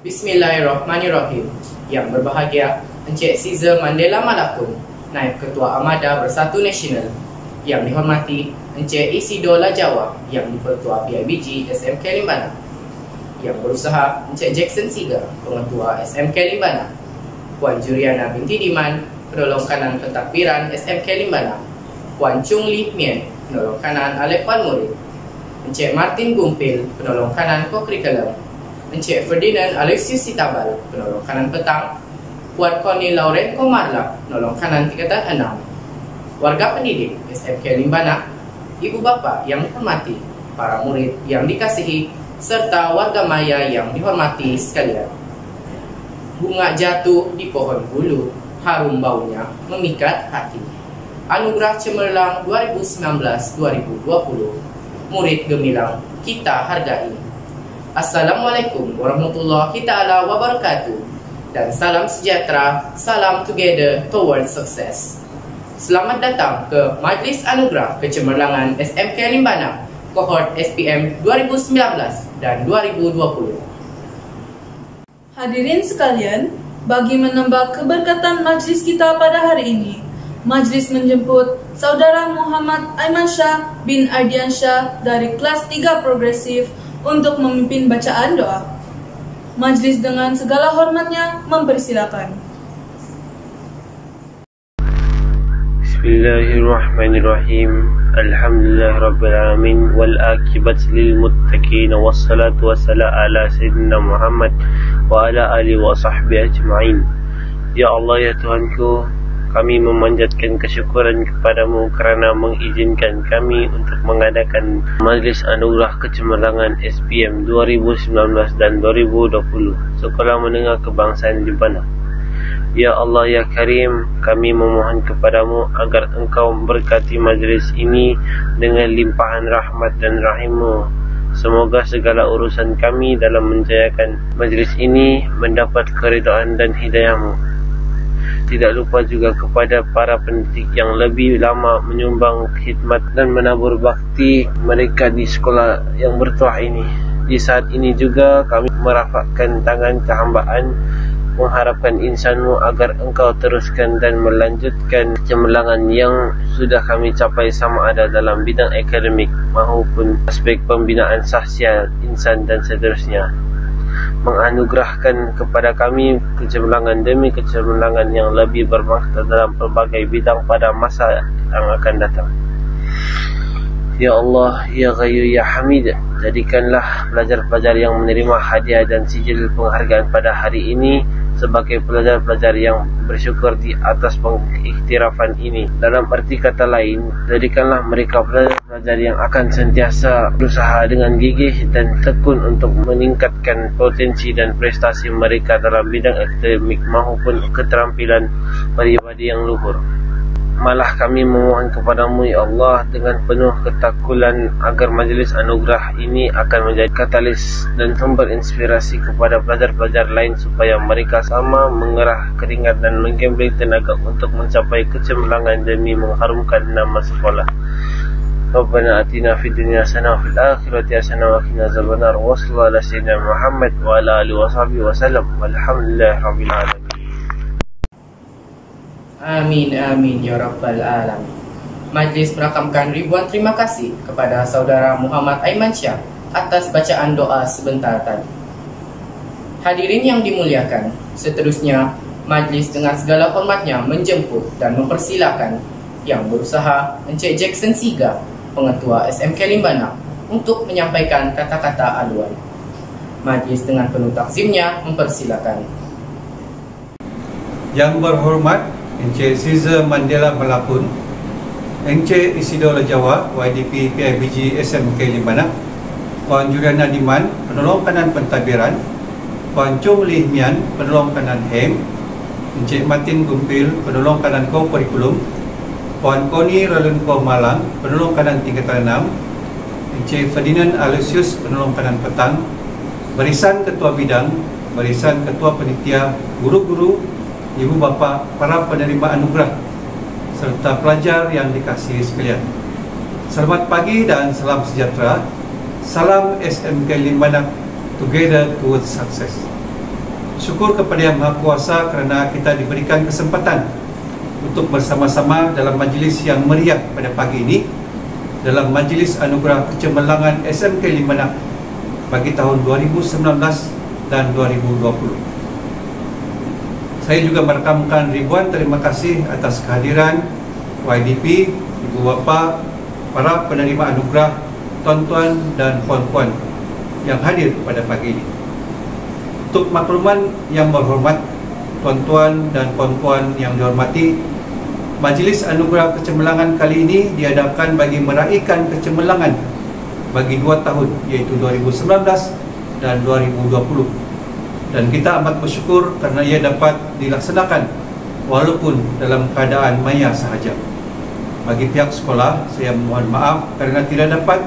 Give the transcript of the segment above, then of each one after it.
Bismillahirrahmanirrahim. Yang berbahagia Encik Caesar Mandela Malakun, Naib Ketua Armada Bersatu Nasional. Yang dihormati Encik Isidor Lajawa, yang di-Pertua PIBG SMK Limbana. Yang berusaha Encik Jackson Siga, Pengetua SMK Limbana. Puan Juliana binti Diman, Penolong Kanan Pentadbiran SMK Limbana. Puan Chung Li Mien, Penolong Kanan Alepan Murid. Encik Martin Gumpil, Penolong Kanan Co-Curriculum. Encik Ferdinand Alexius Sitabal, Penolong Kanan Petang. Puan Connie Lauren Komarla, Penolong Kanan Tingkatan 6. Warga pendidik SMK Limbana, ibu bapa yang dihormati, para murid yang dikasihi, serta warga maya yang dihormati sekalian. Bunga jatuh di pohon bulu, harum baunya memikat hati. Anugerah Cemerlang 2019-2020, Murid Gemilang kita hargai. Assalamualaikum warahmatullahi ta'ala wabarakatuh. Dan salam sejahtera, salam together towards success. Selamat datang ke Majlis Anugerah Kecemerlangan SMK Limbana, Kohort SPM 2019 dan 2020. Hadirin sekalian, bagi menambah keberkatan majlis kita pada hari ini, majlis menjemput Saudara Muhammad Aiman Shah bin Ardian Shah dari kelas 3 progresif untuk memimpin bacaan doa. Majlis dengan segala hormatnya mempersilakan. Bismillahirrahmanirrahim. Alhamdulillahirrabbilalamin. Wal akibat lil muttaqin. Wassalatu wassalamu ala sayyidina Muhammad wa ala alihi wa sahbihi ajma'in. Ya Allah, ya Tuhanku, kami memanjatkan kesyukuran kepadamu kerana mengizinkan kami untuk mengadakan Majlis Anugerah Kecemerlangan SPM 2019 dan 2020 Sekolah Menengah Kebangsaan Limbana. Ya Allah, ya Karim, kami memohon kepadamu agar engkau berkati majlis ini dengan limpahan rahmat dan rahim-Mu. Semoga segala urusan kami dalam menjayakan majlis ini mendapat keridaan dan hidayah-Mu. Tidak lupa juga kepada para pendidik yang lebih lama menyumbang khidmat dan menabur bakti mereka di sekolah yang bertuah ini. Di saat ini juga kami merafakkan tangan kehambaan mengharapkan insanmu agar engkau teruskan dan melanjutkan cemerlangan yang sudah kami capai sama ada dalam bidang akademik maupun aspek pembinaan sahsiat insan dan seterusnya. Menganugerahkan kepada kami kecemerlangan demi kecemerlangan yang lebih bermakna dalam pelbagai bidang pada masa yang akan datang. Ya Allah, Ya Ghayyu, Ya Hamid, jadikanlah pelajar-pelajar yang menerima hadiah dan sijil penghargaan pada hari ini sebagai pelajar-pelajar yang bersyukur di atas pengiktirafan ini. Dalam arti kata lain, jadikanlah mereka pelajar-pelajar yang akan sentiasa berusaha dengan gigih dan tekun untuk meningkatkan potensi dan prestasi mereka dalam bidang akademik maupun keterampilan pribadi yang luhur. Malah kami memohon kepadamu, Ya Allah, dengan penuh ketakulan agar majlis anugerah ini akan menjadi katalis dan sumber inspirasi kepada pelajar-pelajar lain supaya mereka sama mengerah keringat dan menggembleng tenaga untuk mencapai kecemerlangan demi mengharumkan nama sekolah. Rabbana atina fid dunya hasanah wa fil akhirati hasanah wa qina azabannar. Wa sallallahu ala sayyidina Muhammad wa ala alihi wa sahbihi wasallam. Walhamdulillahi rabbil alamin. Amin, amin, ya Rabbal Alamin. Majlis merakamkan ribuan terima kasih kepada Saudara Muhammad Aiman Syah atas bacaan doa sebentar tadi. Hadirin yang dimuliakan, seterusnya majlis dengan segala hormatnya menjemput dan mempersilakan yang berusaha Encik Jackson Siga, Pengetua SMK Limbana, untuk menyampaikan kata-kata aluan. Majlis dengan penuh takzimnya mempersilakan. Yang berhormat Encik Caesar Mandela Malapun, Encik Isidora Jawa, YDP PIBG SMK Limbana, Puan Juliana Diman, Penolong Kanan Pentadbiran, Puan Chong Lih Mian, Penolong Kanan HEM, Encik Martin Gumpil, Penolong Kanan Ko Kurikulum, Puan Koni Ralunko Malang, Penolong Kanan Tingkatan 6, Encik Ferdinand Aloysius, Penolong Kanan Petang, Barisan Ketua Bidang, Barisan Ketua Penitia, Guru-guru, Ibu bapa, para penerima anugerah serta pelajar yang dikasihi sekalian. Selamat pagi dan salam sejahtera. Salam SMK Limbana, together towards success. Syukur kepada Yang Maha Kuasa kerana kita diberikan kesempatan untuk bersama-sama dalam majlis yang meriah pada pagi ini, dalam majlis anugerah kecemerlangan SMK Limbana bagi tahun 2019 dan 2020. Saya juga merakamkan ribuan terima kasih atas kehadiran YDP, Ibu Bapa, para penerima anugerah, tuan-tuan dan puan-puan yang hadir pada pagi ini. Untuk makluman yang berhormat, tuan-tuan dan puan-puan yang dihormati, Majlis Anugerah Kecemerlangan kali ini diadakan bagi meraihkan kecemerlangan bagi 2 tahun, iaitu 2019 dan 2020. Dan kita amat bersyukur kerana ia dapat dilaksanakan walaupun dalam keadaan maya sahaja. Bagi pihak sekolah, saya mohon maaf kerana tidak dapat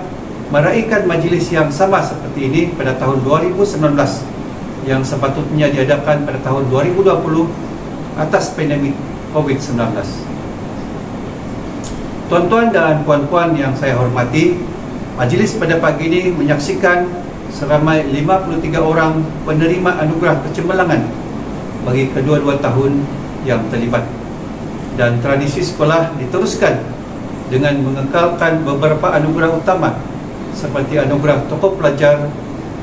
meraihkan majlis yang sama seperti ini pada tahun 2019 yang sepatutnya diadakan pada tahun 2020 atas pandemik COVID-19. Tuan-tuan dan puan-puan yang saya hormati, majlis pada pagi ini menyaksikan seramai 53 orang penerima anugerah kecemerlangan bagi kedua-dua tahun yang terlibat. Dan tradisi sekolah diteruskan dengan mengekalkan beberapa anugerah utama seperti anugerah tokoh pelajar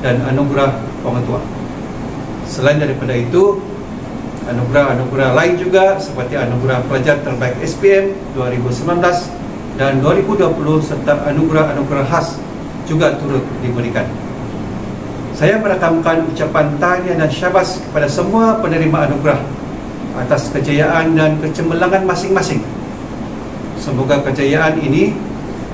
dan anugerah pengetua. Selain daripada itu, anugerah-anugerah lain juga seperti anugerah pelajar terbaik SPM 2019 dan 2020 serta anugerah-anugerah khas juga turut diberikan. Saya merakamkan ucapan tahniah dan syabas kepada semua penerima anugerah atas kejayaan dan kecemerlangan masing-masing. Semoga kejayaan ini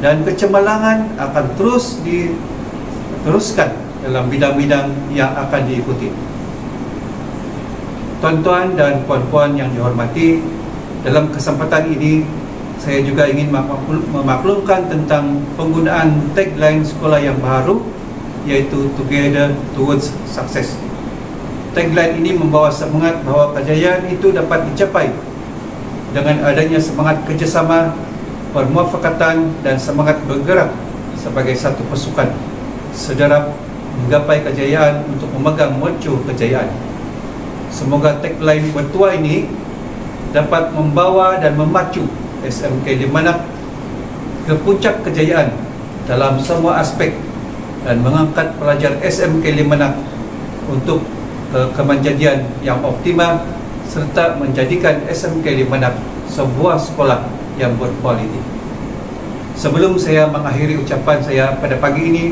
dan kecemerlangan akan terus diteruskan dalam bidang-bidang yang akan diikuti. Tuan-tuan dan puan-puan yang dihormati, dalam kesempatan ini saya juga ingin memaklumkan tentang penggunaan tagline sekolah yang baru, iaitu Together Towards Success. Tagline ini membawa semangat bahawa kejayaan itu dapat dicapai dengan adanya semangat kerjasama, permuafakatan dan semangat bergerak sebagai satu pasukan sederap menggapai kejayaan untuk memegang mercu kejayaan. Semoga tagline bertua ini dapat membawa dan memacu SMK Limanak ke puncak kejayaan dalam semua aspek dan mengangkat pelajar SMK Limanak untuk kemenjadian yang optimal serta menjadikan SMK Limanak sebuah sekolah yang berkualiti. Sebelum saya mengakhiri ucapan saya pada pagi ini,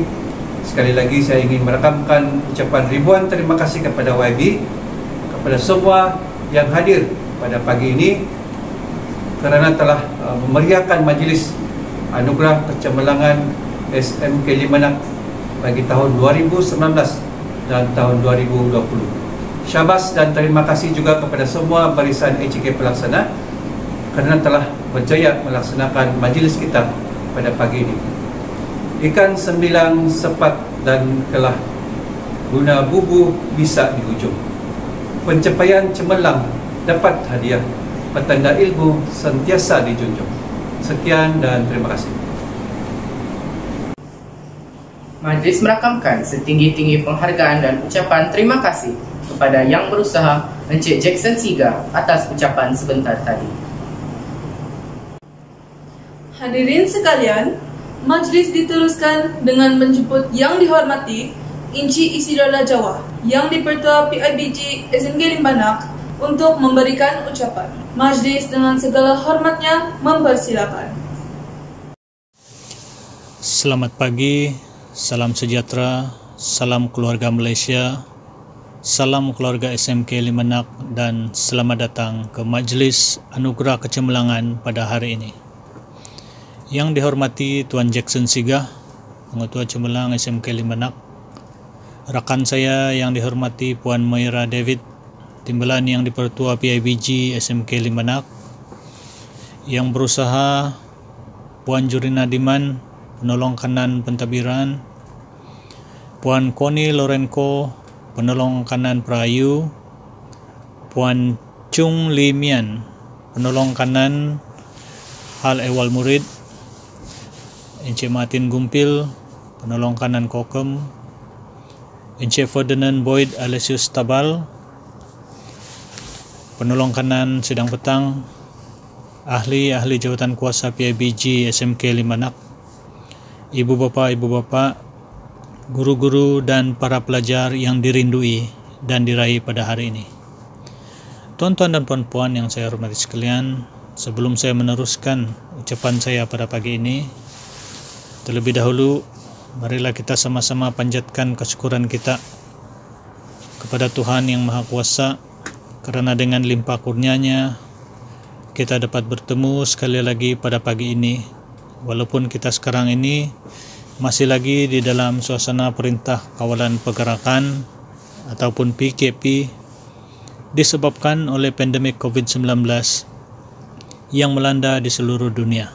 sekali lagi saya ingin merakamkan ucapan ribuan terima kasih kepada YB, kepada semua yang hadir pada pagi ini kerana telah memeriahkan majlis Anugerah Kecemerlangan SMK Limanak bagi tahun 2019 dan tahun 2020. Syabas dan terima kasih juga kepada semua barisan AJK pelaksana kerana telah berjaya melaksanakan majlis kita pada pagi ini. Ikan sembilang sepat dan kelah, guna bubu bisa di hujung. Pencapaian cemerlang dapat hadiah, petanda ilmu sentiasa dijunjung. Sekian dan terima kasih. Majlis merakamkan setinggi-tinggi penghargaan dan ucapan terima kasih kepada Yang Berusaha Encik Jackson Siga atas ucapan sebentar tadi. Hadirin sekalian, majlis diteruskan dengan menjemput Yang Dihormati Inci Isidola Jawa yang dipertua PIBG SMK Limanak untuk memberikan ucapan. Majlis dengan segala hormatnya mempersilakan. Selamat pagi, salam sejahtera, salam keluarga Malaysia, salam keluarga SMK Limanak dan selamat datang ke Majlis Anugerah Kecemerlangan pada hari ini. Yang dihormati Tuan Jackson Siga, Pengetua Cemerlang SMK Limanak, rakan saya yang dihormati Puan Moira David, Timbalan yang dipertua PIBG SMK Limanak, Yang Berusaha Puan Jurina Diman, Penolong Kanan Pentadbiran, Puan Koni Lorenko, Penolong Kanan Perayu, Puan Chung Lee Mian, Penolong Kanan Hal Ehwal Murid, Encik Martin Gumpil, Penolong Kanan Kokem, Encik Ferdinand Boyd Alesius Tabal, Penolong Kanan Sidang Petang, Ahli-ahli Jawatan Kuasa PIBG SMK Limanak, Ibu bapa, guru-guru dan para pelajar yang dirindui dan diraih pada hari ini. Tuan-tuan dan puan-puan yang saya hormati sekalian, sebelum saya meneruskan ucapan saya pada pagi ini, terlebih dahulu marilah kita sama-sama panjatkan kesyukuran kita kepada Tuhan Yang Maha Kuasa kerana dengan limpah kurnia-Nya kita dapat bertemu sekali lagi pada pagi ini, walaupun kita sekarang ini masih lagi di dalam suasana Perintah Kawalan Pergerakan ataupun PKP disebabkan oleh pandemik COVID-19 yang melanda di seluruh dunia.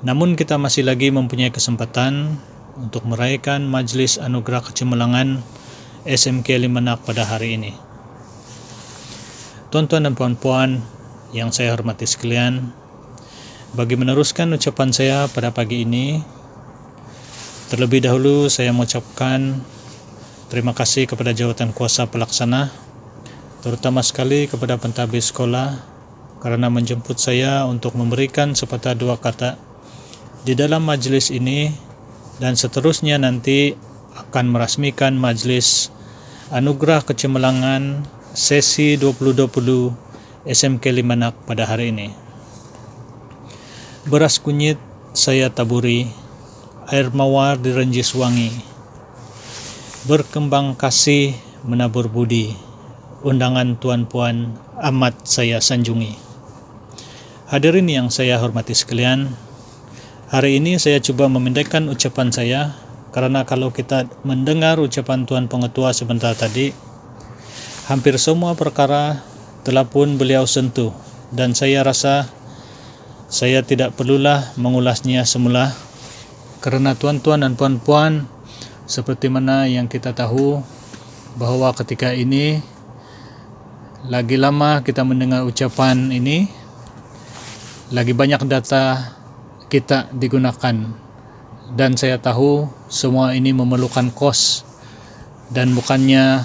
Namun kita masih lagi mempunyai kesempatan untuk meraihkan Majlis Anugerah Kecemerlangan SMK Limanak pada hari ini. Tuan-tuan dan puan-puan yang saya hormati sekalian, bagi meneruskan ucapan saya pada pagi ini, terlebih dahulu saya mengucapkan terima kasih kepada Jawatan Kuasa Pelaksana, terutama sekali kepada pentadbir sekolah kerana menjemput saya untuk memberikan sepatah dua kata di dalam majlis ini, dan seterusnya nanti akan merasmikan Majlis Anugerah Kecemerlangan sesi 2020 SMK Limanak pada hari ini. Beras kunyit saya taburi, air mawar direnjis wangi, berkembang kasih menabur budi, undangan tuan-puan amat saya sanjungi. Hadirin yang saya hormati sekalian, hari ini saya cuba memendekkan ucapan saya kerana kalau kita mendengar ucapan Tuan Pengetua sebentar tadi, hampir semua perkara telah pun beliau sentuh dan saya rasa saya tidak perlulah mengulasnya semula kerana tuan-tuan dan puan-puan seperti mana yang kita tahu bahawa ketika ini lagi lama kita mendengar ucapan ini, lagi banyak data kita digunakan, dan saya tahu semua ini memerlukan kos dan bukannya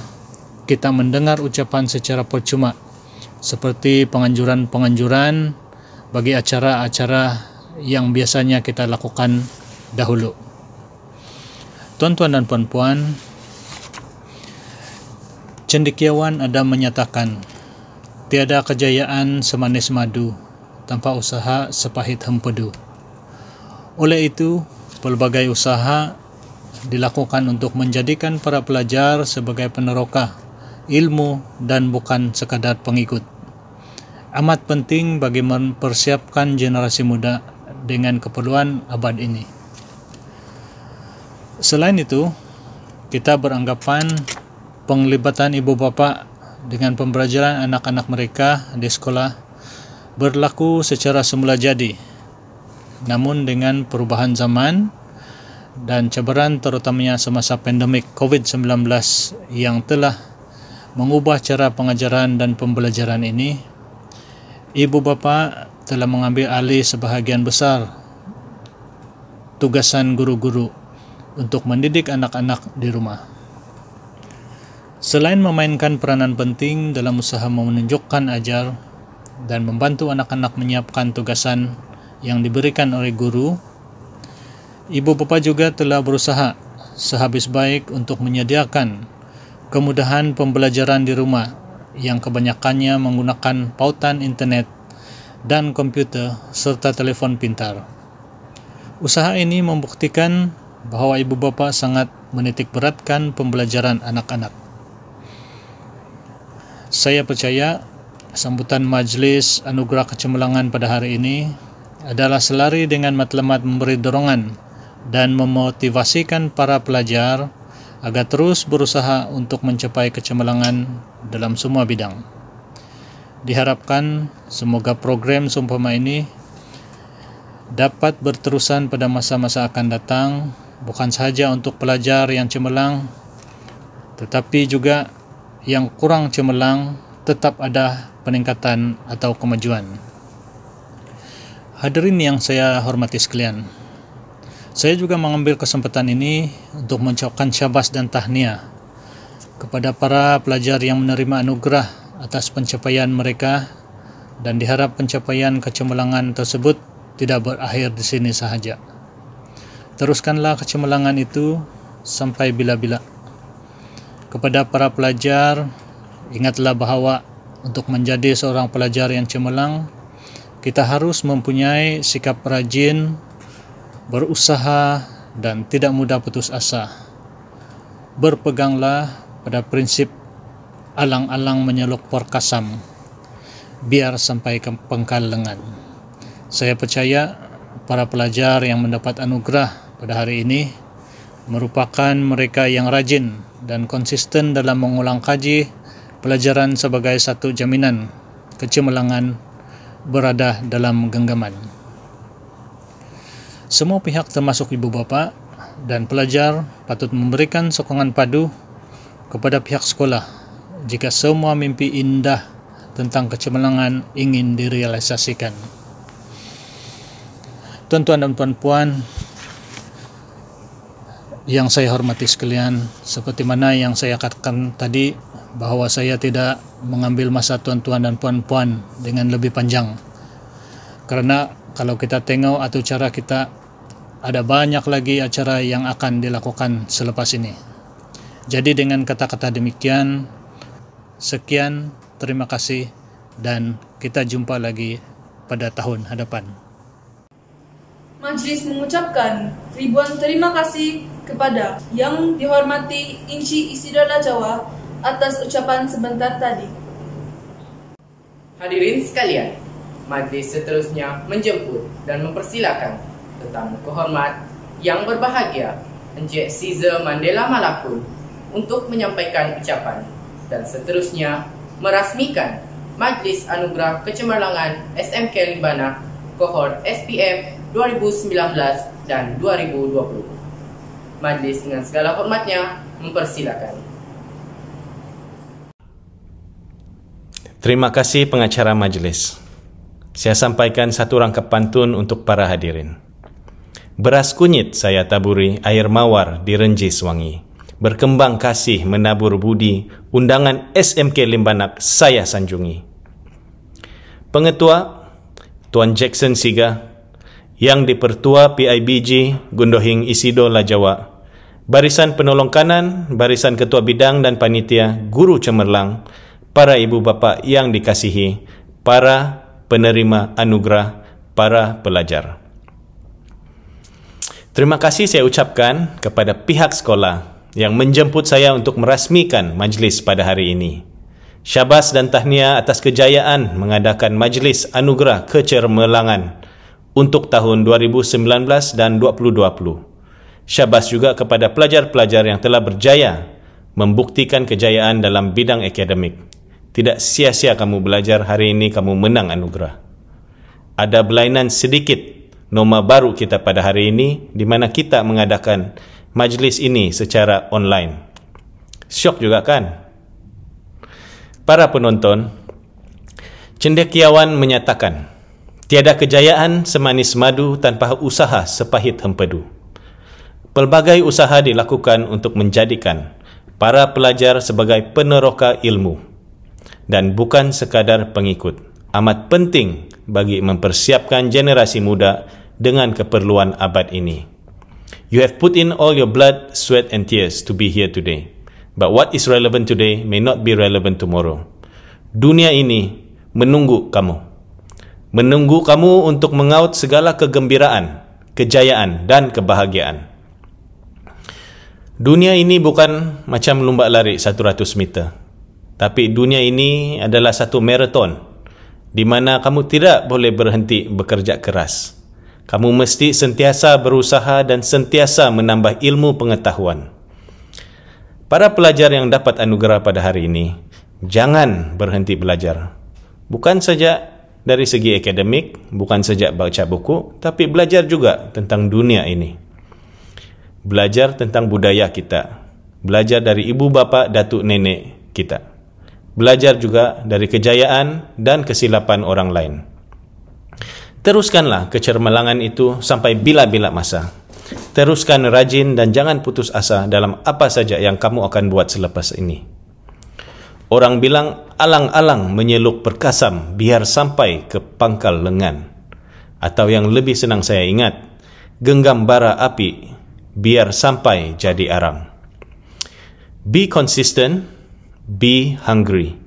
kita mendengar ucapan secara percuma seperti penganjuran-penganjuran bagi acara-acara yang biasanya kita lakukan dahulu. Tuan-tuan dan puan-puan, cendekiawan Adam menyatakan, tiada kejayaan semanis madu tanpa usaha sepahit hempedu. Oleh itu, pelbagai usaha dilakukan untuk menjadikan para pelajar sebagai peneroka ilmu dan bukan sekadar pengikut. Amat penting bagi mempersiapkan generasi muda dengan keperluan abad ini. Selain itu, kita beranggapan penglibatan ibu bapa dengan pembelajaran anak-anak mereka di sekolah berlaku secara semula jadi. Namun dengan perubahan zaman dan cabaran terutamanya semasa pandemik COVID-19 yang telah mengubah cara pengajaran dan pembelajaran ini, ibu bapa telah mengambil alih sebahagian besar tugasan guru-guru untuk mendidik anak-anak di rumah. Selain memainkan peranan penting dalam usaha menunjukkan ajar dan membantu anak-anak menyiapkan tugasan yang diberikan oleh guru, ibu bapa juga telah berusaha sehabis baik untuk menyediakan kemudahan pembelajaran di rumah yang kebanyakannya menggunakan pautan internet dan komputer serta telefon pintar. Usaha ini membuktikan bahwa ibu bapa sangat menitik beratkan pembelajaran anak-anak. Saya percaya sambutan majlis anugerah kecemerlangan pada hari ini adalah selari dengan matlamat memberi dorongan dan memotivasikan para pelajar agar terus berusaha untuk mencapai kecemerlangan dalam semua bidang. Diharapkan semoga program seumpama ini dapat berterusan pada masa-masa akan datang, bukan sahaja untuk pelajar yang cemerlang, tetapi juga yang kurang cemerlang tetap ada peningkatan atau kemajuan. Hadirin yang saya hormati sekalian, saya juga mengambil kesempatan ini untuk mengucapkan syabas dan tahniah kepada para pelajar yang menerima anugerah atas pencapaian mereka, dan diharap pencapaian kecemerlangan tersebut tidak berakhir di sini sahaja. Teruskanlah kecemerlangan itu sampai bila-bila. Kepada para pelajar, ingatlah bahawa untuk menjadi seorang pelajar yang cemerlang, kita harus mempunyai sikap rajin, berusaha dan tidak mudah putus asa. Berpeganglah pada prinsip alang-alang menyeluk perkasam, biar sampai ke pangkal lengan. Saya percaya para pelajar yang mendapat anugerah pada hari ini merupakan mereka yang rajin dan konsisten dalam mengulang kaji pelajaran sebagai satu jaminan kecemerlangan berada dalam genggaman. Semua pihak termasuk ibu bapa dan pelajar patut memberikan sokongan padu kepada pihak sekolah jika semua mimpi indah tentang kecemerlangan ingin direalisasikan. Tuan-tuan dan puan-puan yang saya hormati sekalian, seperti mana yang saya katakan tadi, bahawa saya tidak mengambil masa tuan-tuan dan puan-puan dengan lebih panjang, karena kalau kita tengok atau cara kita, ada banyak lagi acara yang akan dilakukan selepas ini. Jadi dengan kata-kata demikian, sekian, terima kasih, dan kita jumpa lagi pada tahun hadapan. Majlis mengucapkan ribuan terima kasih kepada Yang Dihormati Inci Isidola Jawa atas ucapan sebentar tadi. Hadirin sekalian, majlis seterusnya menjemput dan mempersilakan tetamu kehormat yang berbahagia Encik Caesar Mandela Malakun untuk menyampaikan ucapan dan seterusnya merasmikan Majlis Anugerah Kecemerlangan SMK Limbana Kohort SPM 2019 dan 2020. Majlis dengan segala hormatnya mempersilakan. Terima kasih pengacara majlis. Saya sampaikan satu rangkap pantun untuk para hadirin. Beras kunyit saya taburi air mawar di renjis wangi. berkembang kasih, menabur budi, undangan SMK Limbanak saya sanjungi. Pengetua Tuan Jackson Siga, Yang Dipertua PIBG Gundohing Isidola Jawa, Barisan Penolong Kanan, Barisan Ketua Bidang dan Panitia, Guru Cemerlang, para ibu bapa yang dikasihi, para penerima anugerah, para pelajar. Terima kasih saya ucapkan kepada pihak sekolah yang menjemput saya untuk merasmikan majlis pada hari ini. Syabas dan tahniah atas kejayaan mengadakan majlis anugerah kecermelangan untuk tahun 2019 dan 2020. Syabas juga kepada pelajar-pelajar yang telah berjaya membuktikan kejayaan dalam bidang akademik. Tidak sia-sia kamu belajar, hari ini kamu menang anugerah. Ada berlainan sedikit norma baru kita pada hari ini, di mana kita mengadakan majlis ini secara online. Syok juga kan? Para penonton, cendekiawan menyatakan, tiada kejayaan semanis madu tanpa usaha sepahit hempedu. Pelbagai usaha dilakukan untuk menjadikan para pelajar sebagai peneroka ilmu dan bukan sekadar pengikut. Amat penting bagi mempersiapkan generasi muda dengan keperluan abad ini. You have put in all your blood, sweat and tears to be here today. But what is relevant today may not be relevant tomorrow. Dunia ini menunggu kamu. Menunggu kamu untuk mengaut segala kegembiraan, kejayaan dan kebahagiaan. Dunia ini bukan macam lomba lari 100 meter. Tapi dunia ini adalah satu maraton di mana kamu tidak boleh berhenti bekerja keras. Kamu mesti sentiasa berusaha dan sentiasa menambah ilmu pengetahuan. Para pelajar yang dapat anugerah pada hari ini, jangan berhenti belajar. Bukan saja dari segi akademik, bukan saja baca buku, tapi belajar juga tentang dunia ini. Belajar tentang budaya kita. Belajar dari ibu bapa, datuk nenek kita. Belajar juga dari kejayaan dan kesilapan orang lain. Teruskanlah kecermelangan itu sampai bila-bila masa. Teruskan rajin dan jangan putus asa dalam apa saja yang kamu akan buat selepas ini. Orang bilang alang-alang menyeluk perkasam biar sampai ke pangkal lengan. Atau yang lebih senang saya ingat, genggam bara api biar sampai jadi arang. Be consistent, be hungry.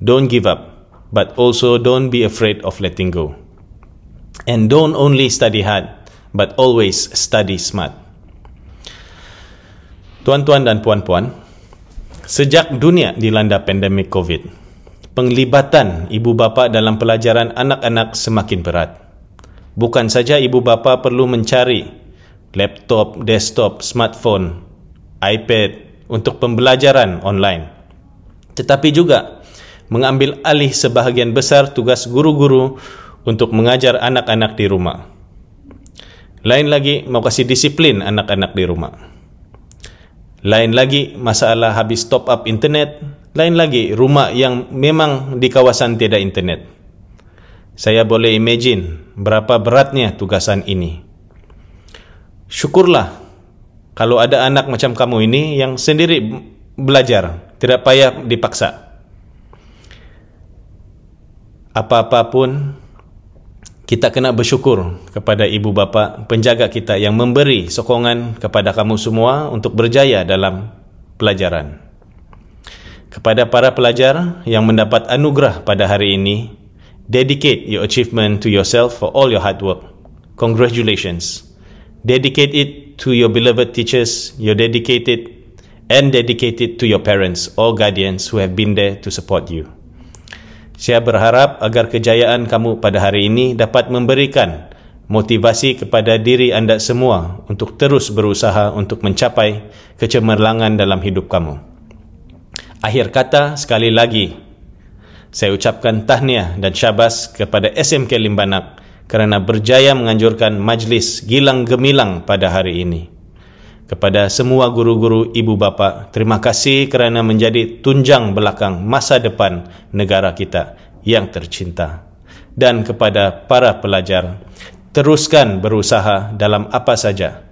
Don't give up, but also don't be afraid of letting go. And don't only study hard, but always study smart. Tuan-tuan dan puan-puan, sejak dunia dilanda pandemik COVID, penglibatan ibu bapa dalam pelajaran anak-anak semakin berat. Bukan saja ibu bapa perlu mencari laptop, desktop, smartphone, iPad untuk pembelajaran online, tetapi juga mengambil alih sebahagian besar tugas guru-guru untuk mengajar anak-anak di rumah. Lain lagi mau kasih disiplin anak-anak di rumah. Lain lagi masalah habis top up internet. Lain lagi rumah yang memang di kawasan tiada internet. Saya boleh imagine berapa beratnya tugasan ini. Syukurlah kalau ada anak macam kamu ini yang sendiri belajar, tidak payah dipaksa. Apa-apa pun kita kena bersyukur kepada ibu bapa penjaga kita yang memberi sokongan kepada kamu semua untuk berjaya dalam pelajaran. Kepada para pelajar yang mendapat anugerah pada hari ini, dedicate your achievement to yourself for all your hard work. Congratulations. Dedicate it to your beloved teachers, your dedicated to your parents or guardians who have been there to support you. Saya berharap agar kejayaan kamu pada hari ini dapat memberikan motivasi kepada diri anda semua untuk terus berusaha untuk mencapai kecemerlangan dalam hidup kamu. Akhir kata, sekali lagi, saya ucapkan tahniah dan syabas kepada SMK Limbanak kerana berjaya menganjurkan majlis gilang gemilang pada hari ini. Kepada semua guru-guru ibu bapa, terima kasih kerana menjadi tunjang belakang masa depan negara kita yang tercinta. Dan kepada para pelajar, teruskan berusaha dalam apa saja.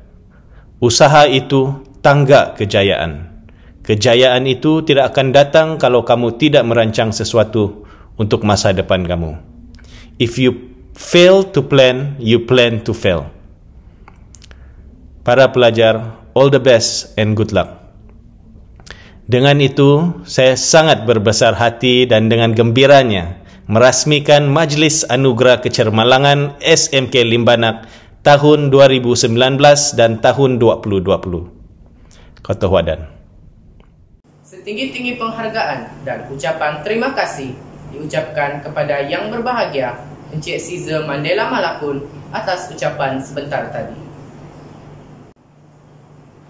Usaha itu tangga kejayaan. Kejayaan itu tidak akan datang kalau kamu tidak merancang sesuatu untuk masa depan kamu. If you fail to plan, you plan to fail. Para pelajar, all the best and good luck. Dengan itu, saya sangat berbesar hati dan dengan gembiranya merasmikan Majlis Anugerah Kecermalangan SMK Limbanak tahun 2019 dan tahun 2020. Kotoh Wadan. Setinggi-tinggi penghargaan dan ucapan terima kasih diucapkan kepada yang berbahagia Encik Caesar Mandela Malakun atas ucapan sebentar tadi.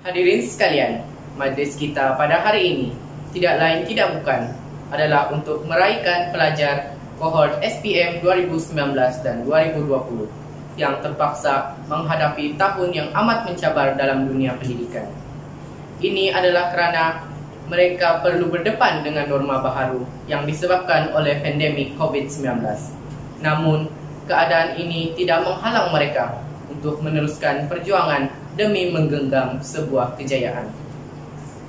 Hadirin sekalian, majlis kita pada hari ini tidak lain tidak bukan adalah untuk meraihkan pelajar kohort SPM 2019 dan 2020 yang terpaksa menghadapi tahun yang amat mencabar dalam dunia pendidikan. Ini adalah kerana mereka perlu berdepan dengan norma baharu yang disebabkan oleh pandemik COVID-19. Namun, keadaan ini tidak menghalang mereka untuk meneruskan perjuangan demi menggenggam sebuah kejayaan.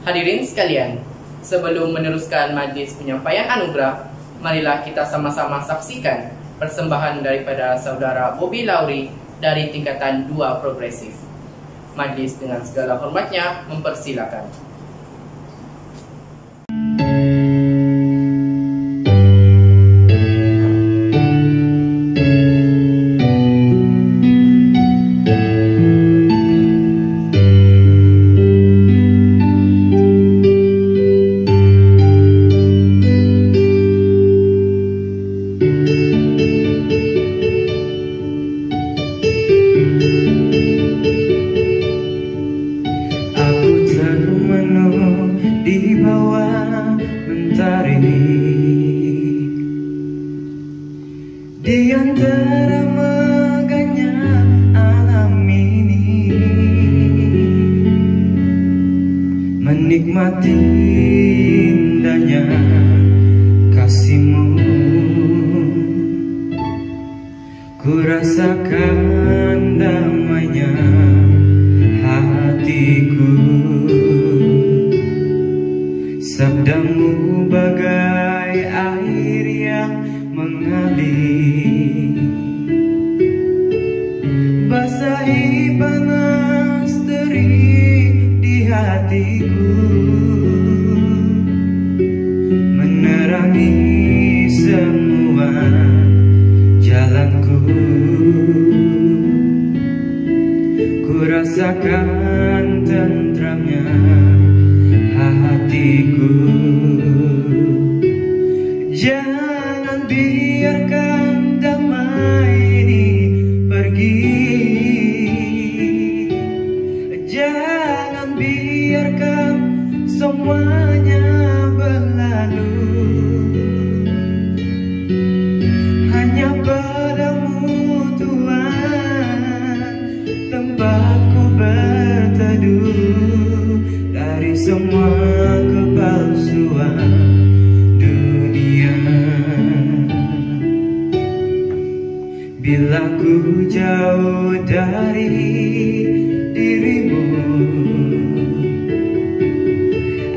Hadirin sekalian, sebelum meneruskan majlis penyampaian anugerah, marilah kita sama-sama saksikan persembahan daripada saudara Bobby Lauri dari tingkatan 2 progresif. Majlis dengan segala hormatnya mempersilakan. Di antara megahnya alam ini, menikmati indahnya kasih-Mu, ku rasakan damainya hatiku. Sabda-Mu bagai air yang mengalir, basahi panas terik di hatiku, menerangi semua jalanku. Ku rasakan tentramnya hatiku. Jangan biarkan damai ini pergi, jangan biarkan semuanya berlalu. Hanya pada-Mu Tuhan tempatku berteduh dari semua kepalsuan dunia. Bila ku jauh dari diri-Mu,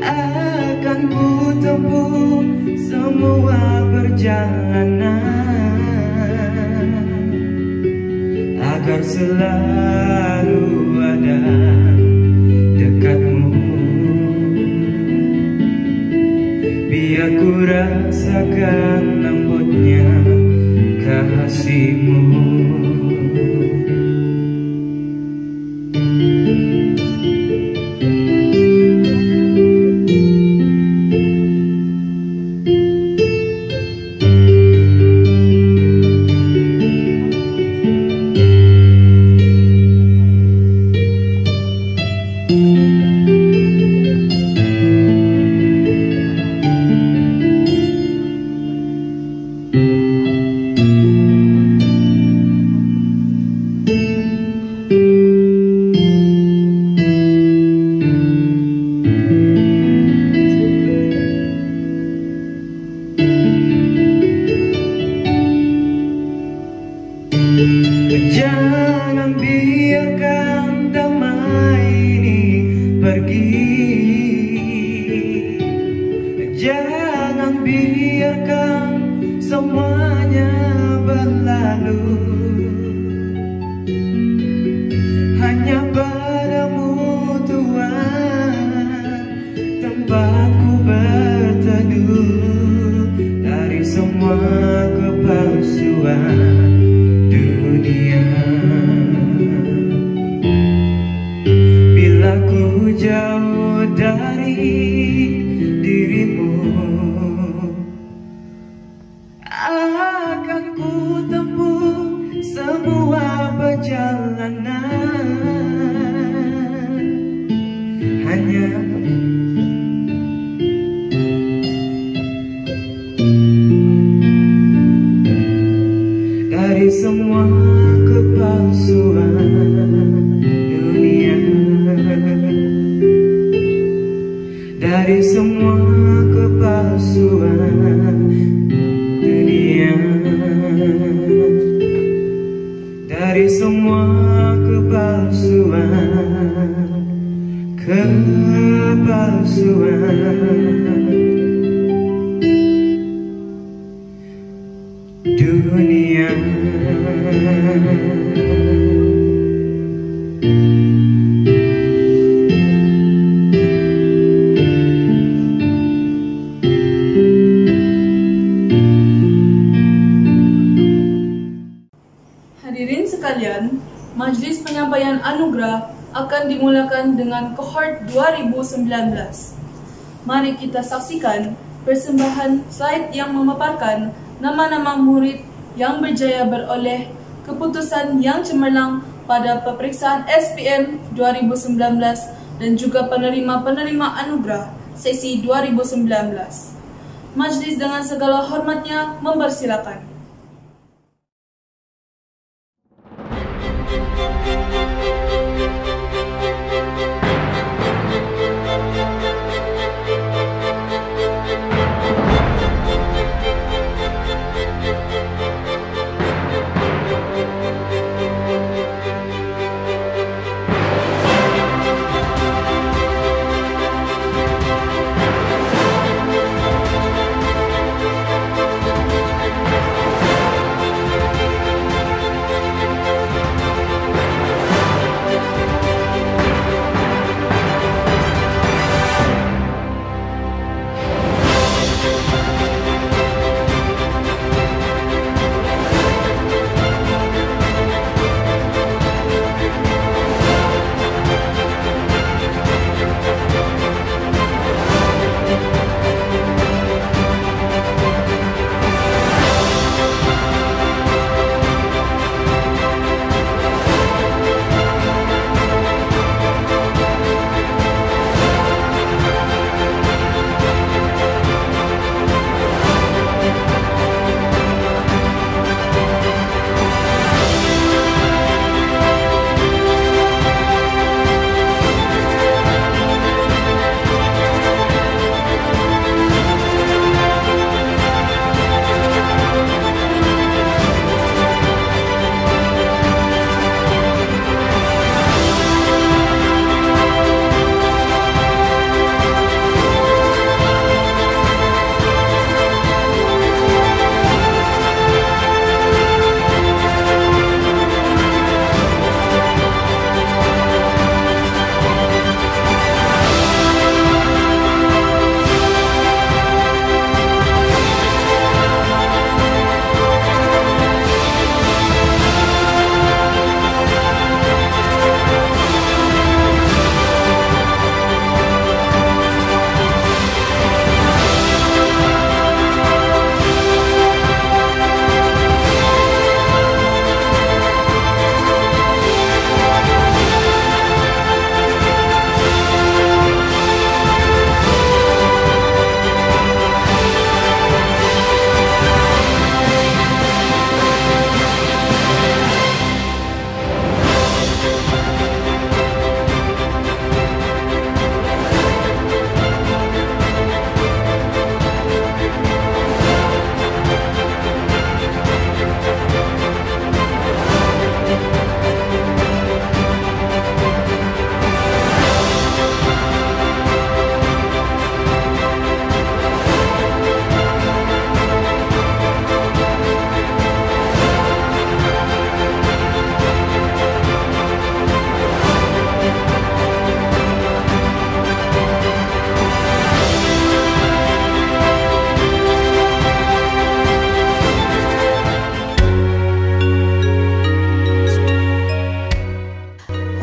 akan ku tempuh semua perjalanan agar selalu ada dekat-Mu. Biar ku rasakan lembutnya kasih-Mu. Jangan biarkan damai ini pergi, perjalanan hanya dari semua kepalsuan dunia, dari semua kepalsuan dunia, dari semua kepalsuan dunia. Hadirin sekalian, Majlis Penyampaian Anugerah akan dimulakan dengan kohort 2019. Mari kita saksikan persembahan slide yang memaparkan nama-nama murid yang berjaya beroleh keputusan yang cemerlang pada peperiksaan SPM 2019 dan juga penerima-penerima anugerah sesi 2019. Majlis dengan segala hormatnya mempersilakan.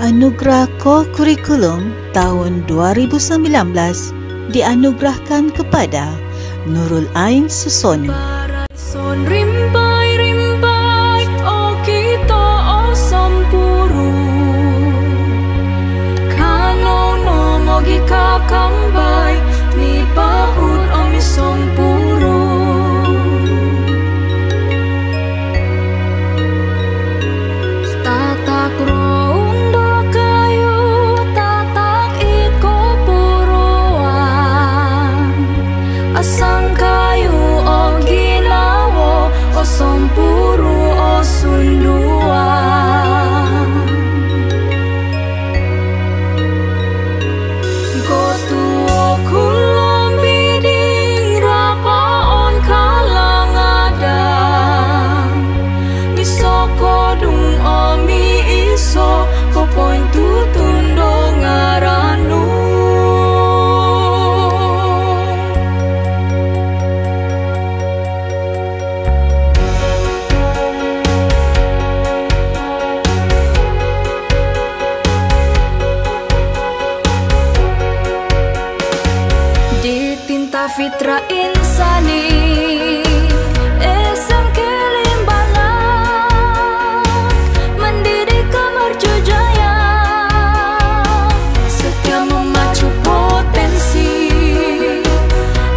Anugerah Co-Curriculum tahun 2019 dianugerahkan kepada Nurul Ain Susoni. Son rimbai rimbai, oh kita oh sampu. kambai mi pahut omi sompuro tatak roundo kayu tatak iko puruan asang kayu o gilawo o sompuro o sunduan gotu o kulom biding rapaon kalang adang misoko dung omi iso ko poin tutundo ngaranu di tinta fitra insani SMK Limbanak mendidik kemerjujaya setia memacu potensi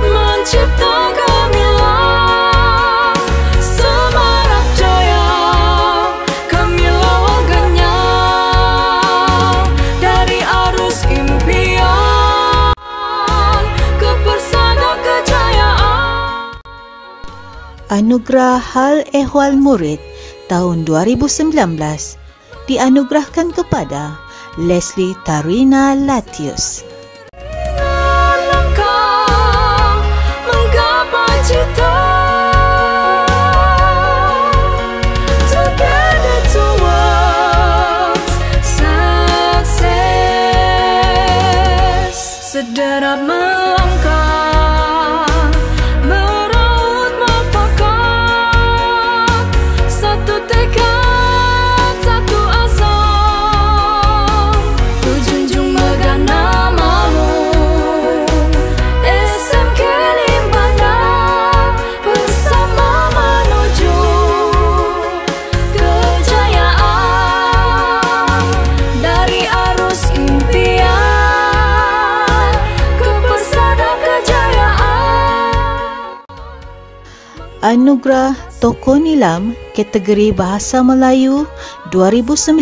mencipta gemilang semarak jaya kemilau genyang dari arus impian ke persada kejayaan. Anugerah Hal Ehwal Murid tahun 2019 dianugerahkan kepada Leslie Tarina Latius. Langkah menggapai cita together towards success. Sederap melangkah meraut mufakat satu tekad satu asa ku junjung megah namamu SMK Limbanak bersama menuju kejayaan dari arus impian ke persada kejayaan. Anugerah Tokoh Nilam kategori Bahasa Melayu 2019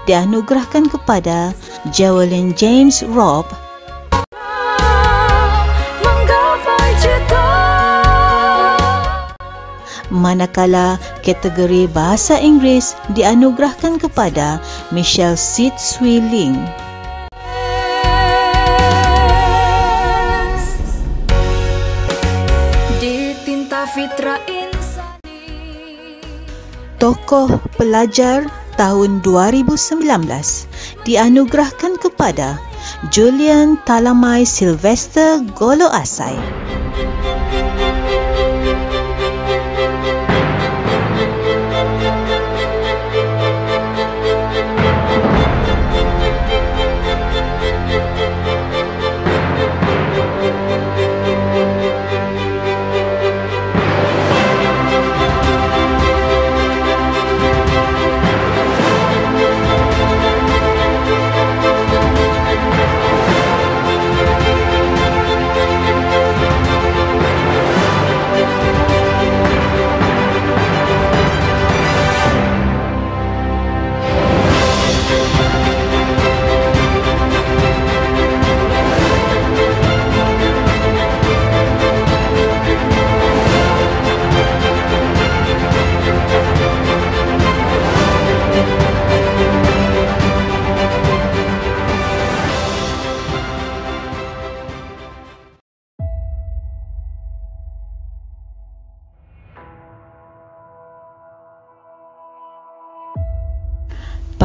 dianugerahkan kepada Jawelin James Rob. Menggapai cita Manakala kategori Bahasa Inggeris dianugerahkan kepada Michelle Sit Swee Ling. di tinta fitra insani. Tokoh Pelajar tahun 2019 dianugerahkan kepada Julian Talamai Sylvester Golo Asai.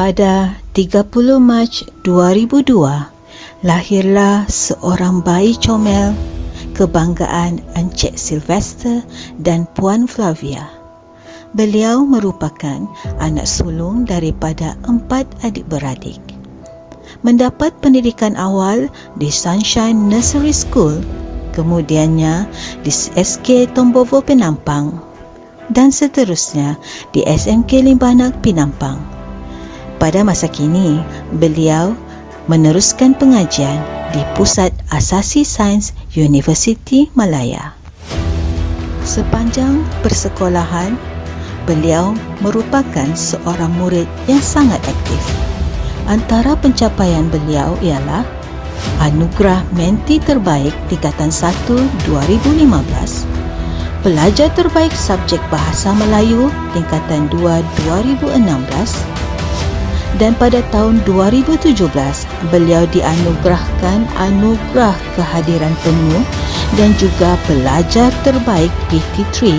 Pada 30 Mac 2002, lahirlah seorang bayi comel kebanggaan Encik Sylvester dan Puan Flavia. Beliau merupakan anak sulung daripada 4 adik-beradik. Mendapat pendidikan awal di Sunshine Nursery School, kemudiannya di SK Tombovo Penampang dan seterusnya di SMK Limbanak Penampang. Pada masa kini, beliau meneruskan pengajian di Pusat Asasi Sains Universiti Malaya. Sepanjang persekolahan, beliau merupakan seorang murid yang sangat aktif. Antara pencapaian beliau ialah Anugerah Menti Terbaik Tingkatan 1 2015, Pelajar Terbaik Subjek Bahasa Melayu Tingkatan 2 2016, dan pada tahun 2017 beliau dianugerahkan Anugerah Kehadiran Penuh dan juga Pelajar Terbaik PT3,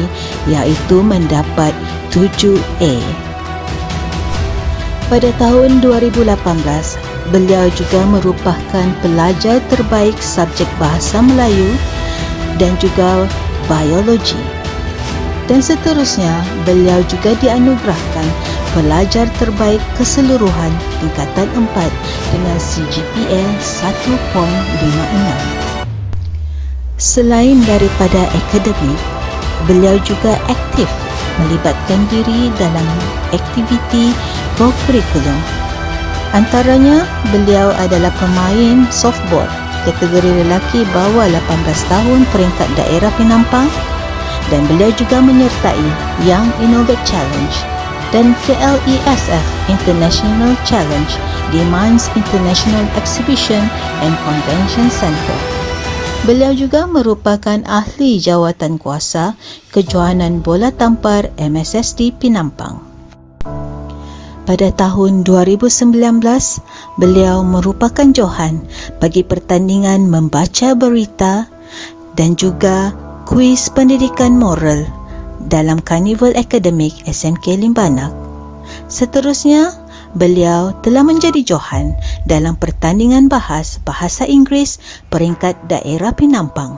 iaitu mendapat 7A. Pada tahun 2018, beliau juga merupakan Pelajar Terbaik Subjek Bahasa Melayu dan juga Biologi. Dan seterusnya, beliau juga dianugerahkan Pelajar Terbaik Keseluruhan Tingkatan 4 dengan CGPA 1.56. Selain daripada akademik, beliau juga aktif melibatkan diri dalam aktiviti co-curriculum. Antaranya, beliau adalah pemain softball kategori lelaki bawah 18 tahun peringkat daerah Penampang, dan beliau juga menyertai Young Innovate Challenge dan KLESF International Challenge di Mines International Exhibition and Convention Center. Beliau juga merupakan ahli jawatan kuasa Kejohanan Bola Tampar MSSD Penampang. Pada tahun 2019, beliau merupakan johan bagi pertandingan membaca berita dan juga kuis pendidikan moral dalam Karnival Akademik SMK Limbanak. Seterusnya, beliau telah menjadi johan dalam pertandingan bahas bahasa Inggeris peringkat daerah Penampang.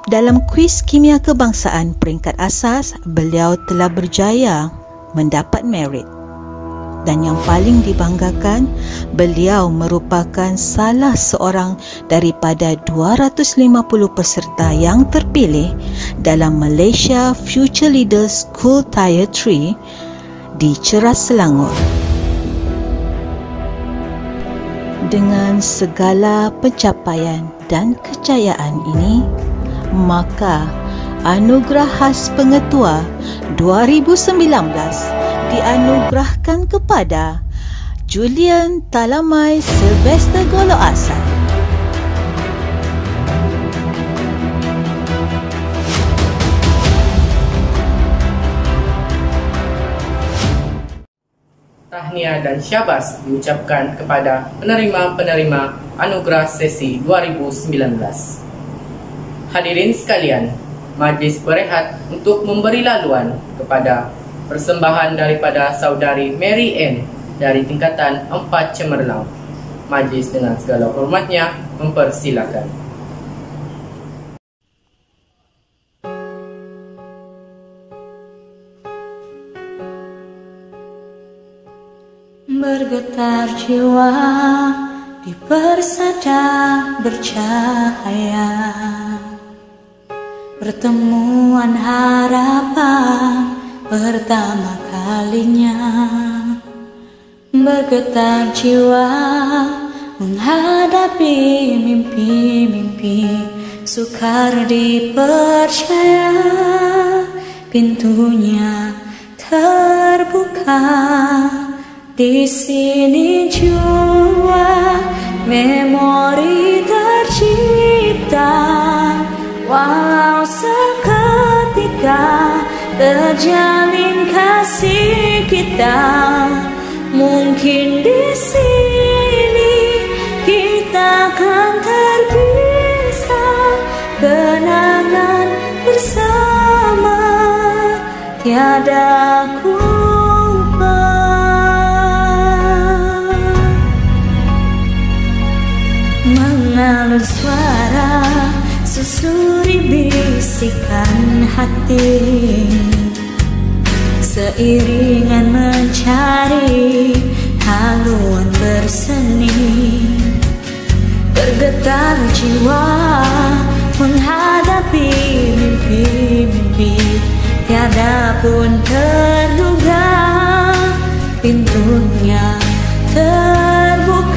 Dalam kuis kimia kebangsaan peringkat asas, beliau telah berjaya mendapat merit. Dan yang paling dibanggakan, beliau merupakan salah seorang daripada 250 peserta yang terpilih dalam Malaysia Future Leaders School Tier 3 di Ceras, Selangor. Dengan segala pencapaian dan kejayaan ini, maka Anugerah Khas Pengetua 2019 dianugerahkan kepada Julian Talamai Sylvester Golo Asal. Tahniah dan syabas diucapkan kepada penerima-penerima Anugerah Sesi 2019. Hadirin sekalian, majlis berehat untuk memberi laluan kepada persembahan daripada saudari Mary Ann dari tingkatan 4 Cemerlang. Majlis dengan segala hormatnya mempersilakan. Bergetar jiwa di persada bercahaya, pertemuan harapan pertama kalinya. Bergetar jiwa menghadapi mimpi-mimpi, sukar dipercaya pintunya terbuka. Di sini jua memori tercipta, walau seketika terjalin kasih kita. Mungkin di sini kita akan terpisah, kenangan bersama tiada ku. Mengalun suara susuri bisikan hati, seiringan mencari haluan berseni. Bergetar jiwa menghadapi mimpi-mimpi, tiada pun terduga pintunya terbuka.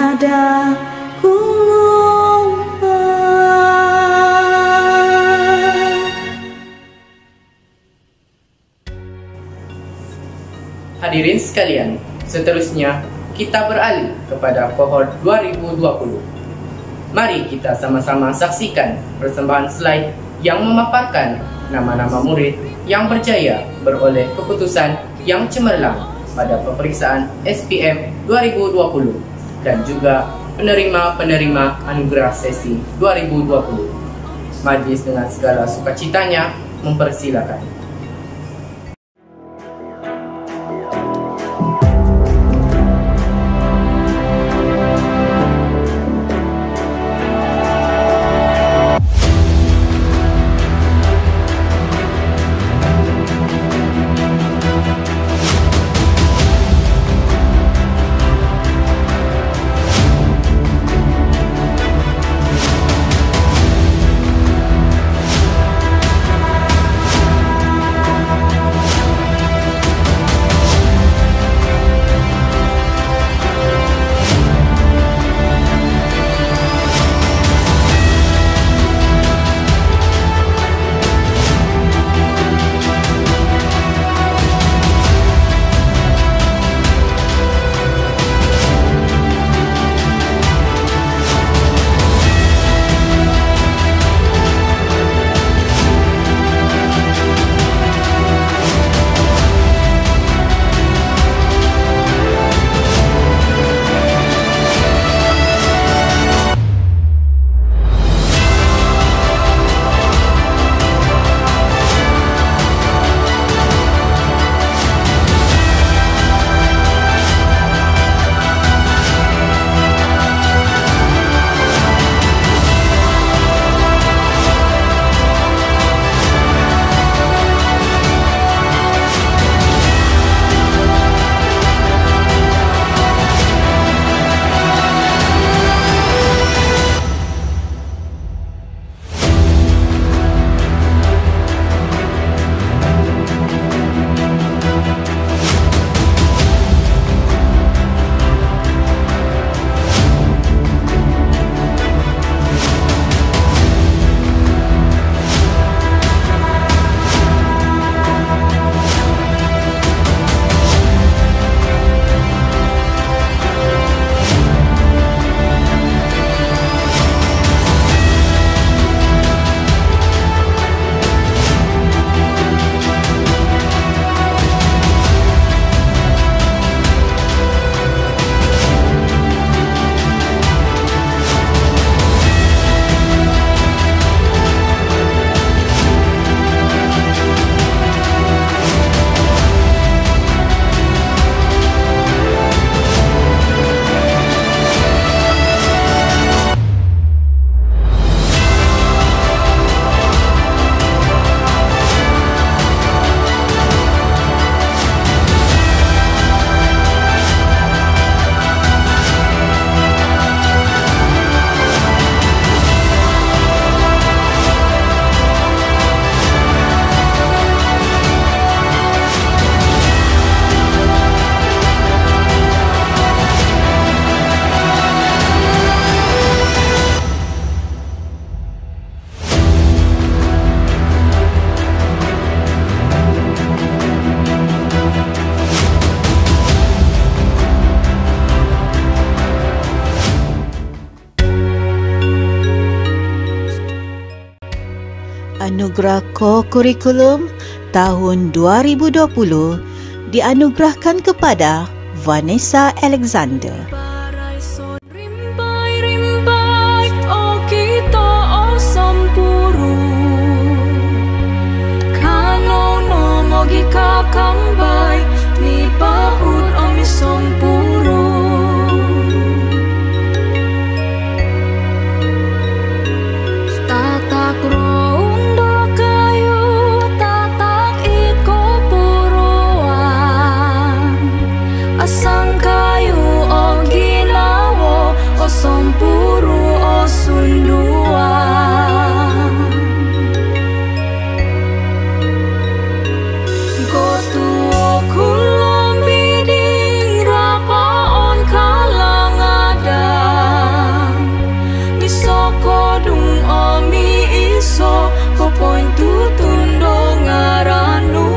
tiada ku lupa. Hadirin sekalian, seterusnya kita beralih kepada kohort 2020. Mari kita sama-sama saksikan persembahan slide yang memaparkan nama-nama murid yang berjaya beroleh keputusan yang cemerlang pada peperiksaan SPM 2020 dan juga penerima-penerima anugerah sesi 2020. Majlis dengan segala sukacitanya mempersilakan. Anugerah Co-Curriculum tahun 2020 dianugerahkan kepada Vanessa Alexander. Asang kayu ogi poin tutundo ngaranu.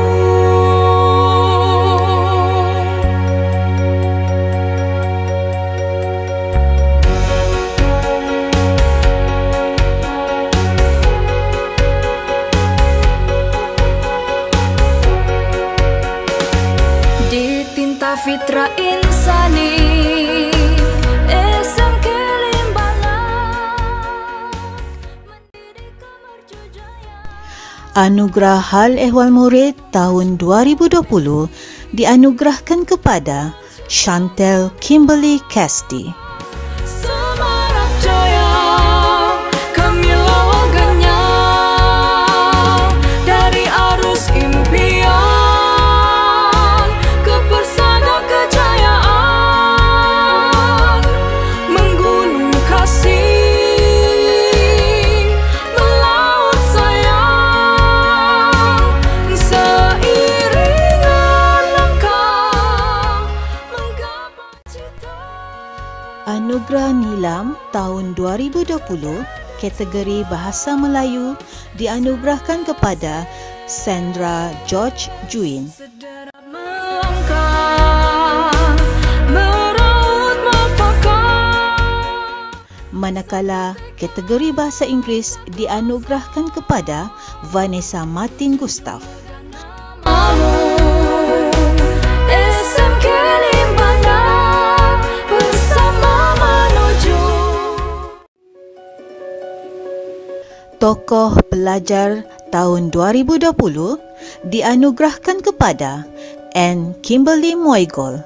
Di tinta fitra insani SMK Limbanak mendidik kemerjujayaan. Anugerah Hal Ehwal Murid tahun 2020 dianugerahkan kepada Chantel Kimberly Casti. Semarak jaya kami lawaganya dari arus impian ke persada kejayaan, menggunung kasih melaut sayang, seiringan langkah menggapai cita. Anugerah Nilam tahun 2020 kategori Bahasa Melayu dianugerahkan kepada Sandra George Juin. Sederap melangkah meraut mafakar. Manakala kategori Bahasa Inggeris dianugerahkan kepada Vanessa Martin Gustav. SMK Limbanak bersama menuju. Tokoh Pelajar tahun 2020 dianugerahkan kepada Anne Kimberly Moigol.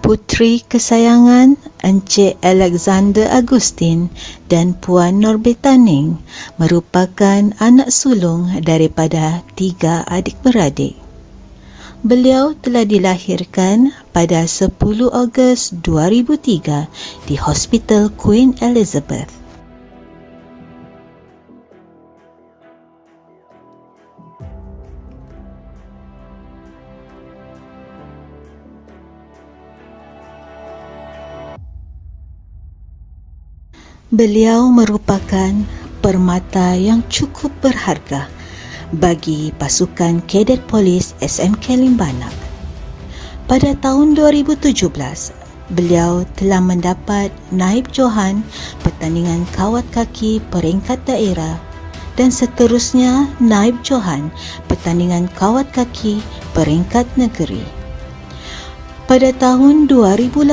Puteri kesayangan Encik Alexander Agustin dan Puan Norbetaning merupakan anak sulung daripada 3 adik-beradik. Beliau telah dilahirkan pada 10 Ogos 2003 di Hospital Queen Elizabeth. Beliau merupakan permata yang cukup berharga bagi pasukan kadet polis SMK Limbanak. Pada tahun 2017, beliau telah mendapat Naib Johan pertandingan kawat kaki peringkat daerah dan seterusnya Naib Johan pertandingan kawat kaki peringkat negeri. Pada tahun 2018,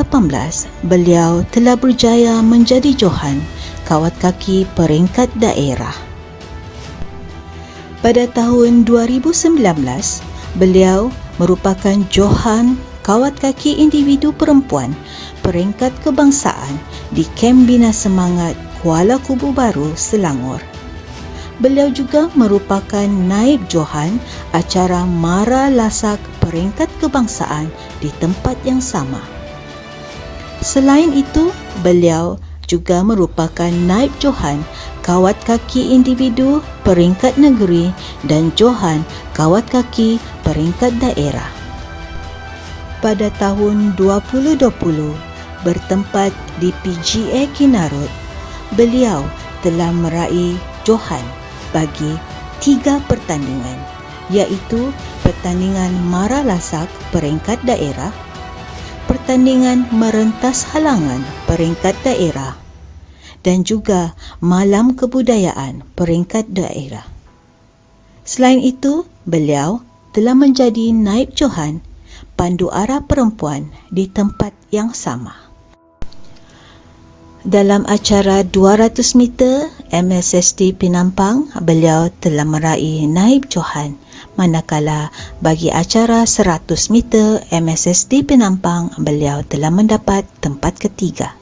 beliau telah berjaya menjadi Johan kawat kaki peringkat daerah. Pada tahun 2019, beliau merupakan Johan kawat kaki individu perempuan peringkat kebangsaan di Kem Bina Semangat Kuala Kubu Baru, Selangor. Beliau juga merupakan Naib Johan acara Mara Lasak peringkat kebangsaan di tempat yang sama. Selain itu, beliau juga merupakan Naib Johan kawat kaki individu peringkat negeri dan Johan kawat kaki peringkat daerah. Pada tahun 2020, bertempat di PGA Kinarut, beliau telah meraih Johan bagi 3 pertandingan, iaitu pertandingan Mara Lasak peringkat daerah, pertandingan merentas halangan peringkat daerah dan juga Malam Kebudayaan peringkat daerah. Selain itu, beliau telah menjadi Naib Johan Pandu Arah Perempuan di tempat yang sama. Dalam acara 200 meter MSSD Penampang, beliau telah meraih Naib Johan, manakala bagi acara 100 meter MSSD Penampang, beliau telah mendapat tempat ketiga.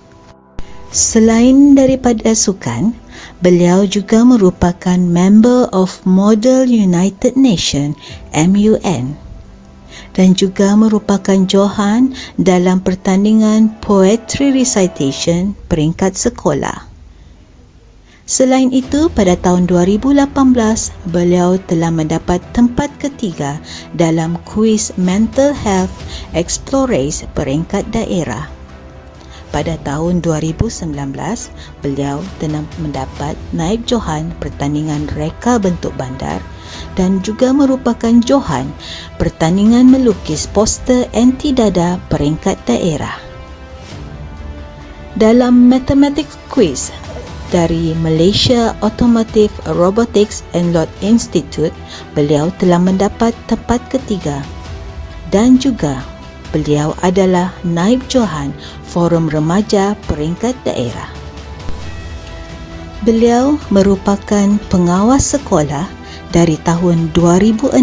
Selain daripada sukan, beliau juga merupakan member of Model United Nations MUN dan juga merupakan Johan dalam pertandingan Poetry Recitation peringkat sekolah. Selain itu, pada tahun 2018, beliau telah mendapat tempat ketiga dalam kuis Mental Health Explorers peringkat daerah. Pada tahun 2019, beliau telah mendapat Naib Johan pertandingan reka bentuk bandar dan juga merupakan Johan pertandingan melukis poster anti dada peringkat daerah. Dalam Mathematics Quiz dari Malaysia Automotive Robotics and Lot Institute, beliau telah mendapat tempat ketiga dan juga beliau adalah Naib Johan Forum Remaja peringkat daerah. Beliau merupakan pengawas sekolah dari tahun 2016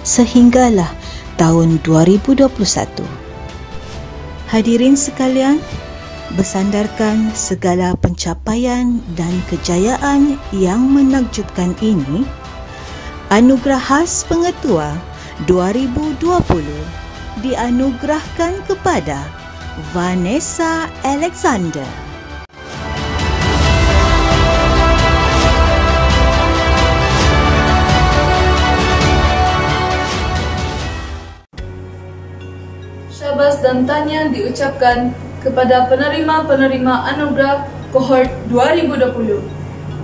sehinggalah tahun 2021. Hadirin sekalian, bersandarkan segala pencapaian dan kejayaan yang menakjubkan ini, Anugerah Khas Pengetua 2020 dianugerahkan kepada Vanessa Alexander. Syabas dan tahniah diucapkan kepada penerima-penerima anugerah kohort 2020.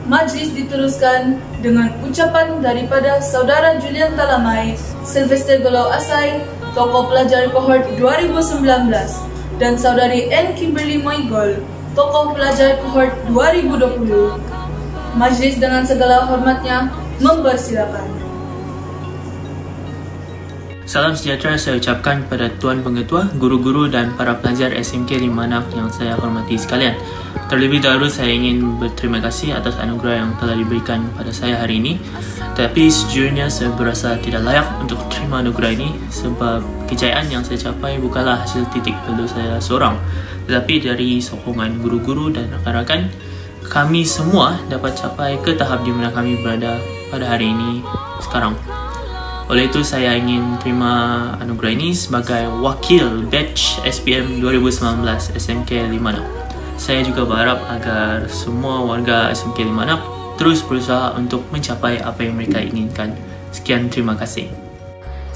Majlis diteruskan dengan ucapan daripada Saudara Julian Talamai, Sylvester Golau Asai, tokoh pelajar kohort 2019, dan Saudari N. Kimberly Moigol, tokoh pelajar kohort 2020. Majlis dengan segala hormatnya mempersilakan. Salam sejahtera saya ucapkan kepada Tuan Pengetua, guru-guru dan para pelajar SMK Limanak yang saya hormati sekalian. Terlebih dahulu saya ingin berterima kasih atas anugerah yang telah diberikan pada saya hari ini. Tapi sejujurnya saya berasa tidak layak untuk terima anugerah ini sebab kejayaan yang saya capai bukanlah hasil titik perlu saya seorang, tetapi dari sokongan guru-guru dan rakan-rakan, kami semua dapat capai ke tahap di mana kami berada pada hari ini sekarang. Oleh itu saya ingin terima anugerah ini sebagai wakil batch SPM 2019 SMK Limanak. Saya juga berharap agar semua warga SMK Limanak terus berusaha untuk mencapai apa yang mereka inginkan. Sekian, terima kasih.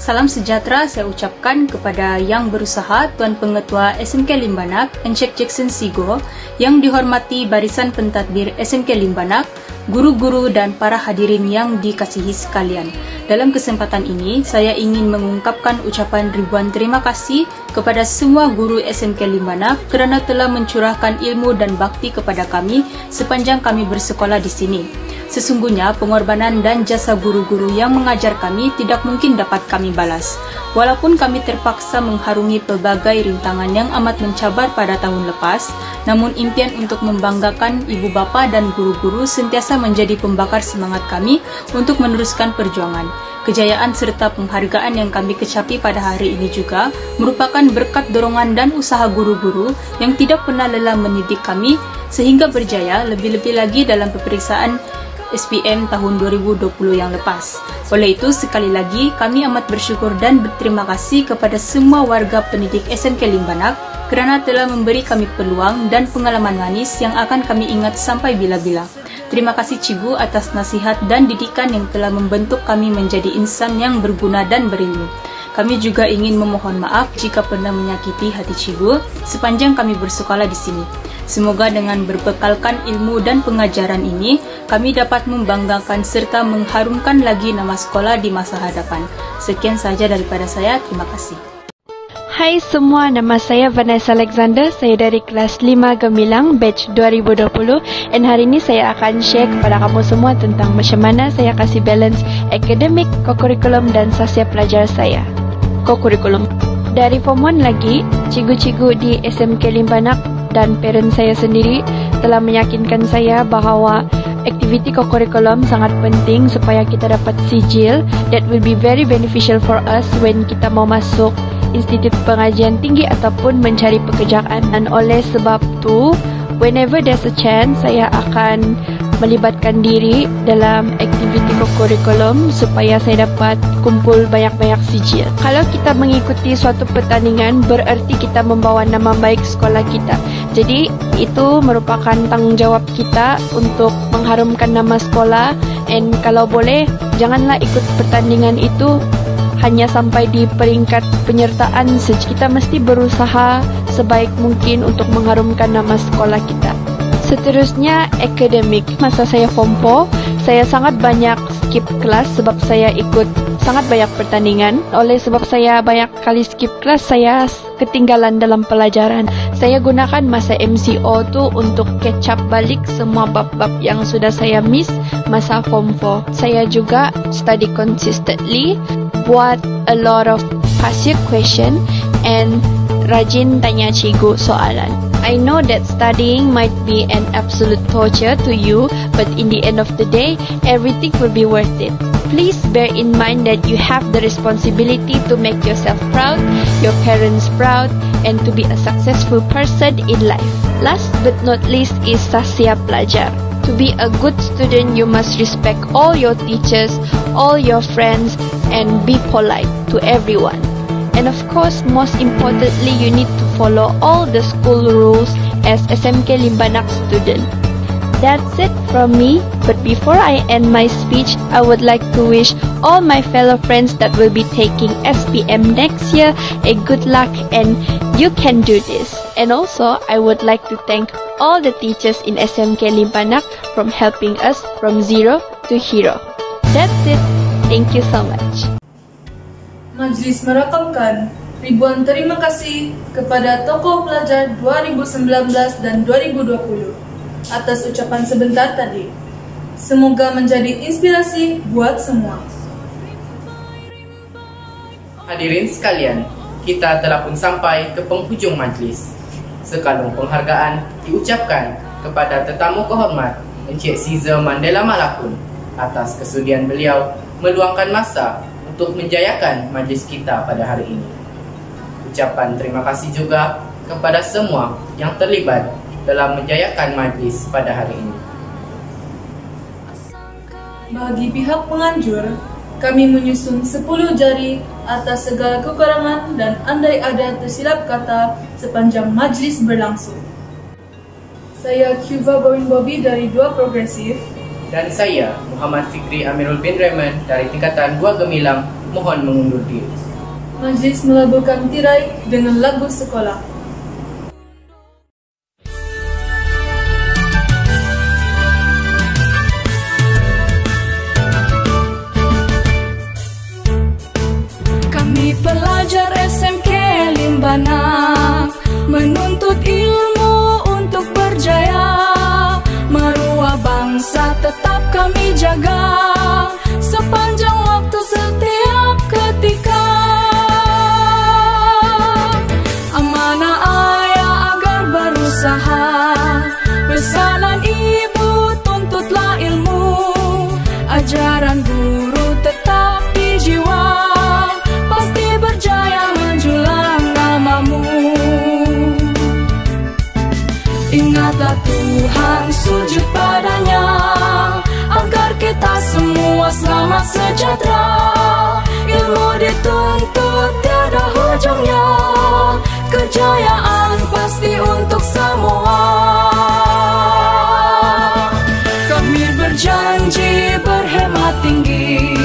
Salam sejahtera saya ucapkan kepada Yang Berusaha Tuan Pengetua SMK Limanak, Encik Jackson Sigo, yang dihormati barisan pentadbir SMK Limanak, guru-guru dan para hadirin yang dikasihi sekalian. Dalam kesempatan ini, saya ingin mengungkapkan ucapan ribuan terima kasih kepada semua guru SMK Limanak kerana telah mencurahkan ilmu dan bakti kepada kami sepanjang kami bersekolah di sini. Sesungguhnya, pengorbanan dan jasa guru-guru yang mengajar kami tidak mungkin dapat kami balas. Walaupun kami terpaksa mengharungi pelbagai rintangan yang amat mencabar pada tahun lepas, namun impian untuk membanggakan ibu bapa dan guru-guru sentiasa menjadi pembakar semangat kami untuk meneruskan perjuangan. Kejayaan serta penghargaan yang kami kecapi pada hari ini juga merupakan berkat dorongan dan usaha guru-guru yang tidak pernah lelah mendidik kami sehingga berjaya lebih-lebih lagi dalam peperiksaan SPM tahun 2020 yang lepas. Oleh itu, sekali lagi kami amat bersyukur dan berterima kasih kepada semua warga pendidik SMK Limanak kerana telah memberi kami peluang dan pengalaman manis yang akan kami ingat sampai bila-bila. Terima kasih Cibu atas nasihat dan didikan yang telah membentuk kami menjadi insan yang berguna dan berilmu. Kami juga ingin memohon maaf jika pernah menyakiti hati Cibu sepanjang kami bersekolah di sini. Semoga dengan berbekalkan ilmu dan pengajaran ini, kami dapat membanggakan serta mengharumkan lagi nama sekolah di masa hadapan. Sekian saja daripada saya, terima kasih. Hai semua, nama saya Vanessa Alexander. Saya dari kelas 5 Gemilang, batch 2020. Dan hari ini saya akan share kepada kamu semua tentang macam mana saya kasih balance akademik, co-curriculum dan sosial pelajar saya. Co-curriculum. Dari Form 1 lagi, cikgu-cikgu di SMK Limbanak dan parent saya sendiri telah meyakinkan saya bahawa aktiviti co-curriculum sangat penting supaya kita dapat sijil that will be very beneficial for us when kita mau masuk institut pengajian tinggi ataupun mencari pekerjaan. Dan oleh sebab tu, whenever there's a chance, saya akan melibatkan diri dalam aktiviti co-curriculum supaya saya dapat kumpul banyak-banyak sijil. Kalau kita mengikuti suatu pertandingan, bererti kita membawa nama baik sekolah kita. Jadi, itu merupakan tanggungjawab kita untuk mengharumkan nama sekolah. And kalau boleh, janganlah ikut pertandingan itu hanya sampai di peringkat penyertaan saja. Kita mesti berusaha sebaik mungkin untuk mengharumkan nama sekolah kita. Seterusnya, akademik. Masa saya Form 4, saya sangat banyak skip kelas sebab saya ikut sangat banyak pertandingan. Oleh sebab saya banyak kali skip kelas, saya ketinggalan dalam pelajaran. Saya gunakan masa MCO tu untuk catch up balik semua bab-bab yang sudah saya miss masa Form 4. Saya juga study consistently, buat a lot of past year question and rajin tanya cikgu soalan. I know that studying might be an absolute torture to you, but in the end of the day, everything will be worth it. Please bear in mind that you have the responsibility to make yourself proud, your parents proud, and to be a successful person in life. Last but not least is sasya pelajar. To be a good student, you must respect all your teachers, all your friends, and be polite to everyone. And of course, most importantly, you need to follow all the school rules as SMK Limbanak student. That's it from me. But before I end my speech, I would like to wish all my fellow friends that will be taking SPM next year a good luck, and you can do this. And also, I would like to thank all the teachers in SMK Limbanak from helping us from zero to hero. That's it. Thank you so much. Majlis merakamkan ribuan terima kasih kepada tokoh pelajar 2019 dan 2020 atas ucapan sebentar tadi. Semoga menjadi inspirasi buat semua. Hadirin sekalian, kita telah pun sampai ke penghujung majlis. Sekalung penghargaan diucapkan kepada tetamu kehormat Encik Caesar Mandela Malakun atas kesudian beliau meluangkan masa untuk menjayakan majlis kita pada hari ini. Ucapan terima kasih juga kepada semua yang terlibat dalam menjayakan majlis pada hari ini. Bagi pihak penganjur, kami menyusun 10 jari atas segala kekurangan dan andai ada tersilap kata sepanjang majlis berlangsung. Saya Cuba Bowen Bobby dari 2 Progresif. Dan saya, Muhammad Fikri Amirul bin Raymond dari tingkatan 2 Gemilang, mohon mengundur diri. Majlis melaburkan tirai dengan lagu sekolah. Kami pelajar SMK Limbanak menuntut ilmu untuk berjaya. Maruah bangsa tetap kami jaga sepanjang waktu setiap ketika. Amanah ayah agar berusaha, pesanan ibu tuntutlah ilmu, ajaran guru tetap di jiwa, pasti berjaya menjulang namamu. Ingatlah Tuhan, sujud padanya, agar kita semua selamat sejahtera. Ilmu dituntut tiada hujungnya, kejayaan pasti untuk semua. Kami berjanji berhemat tinggi,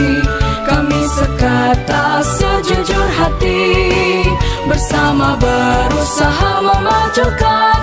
kami sekata sejujur hati, bersama berusaha memajukan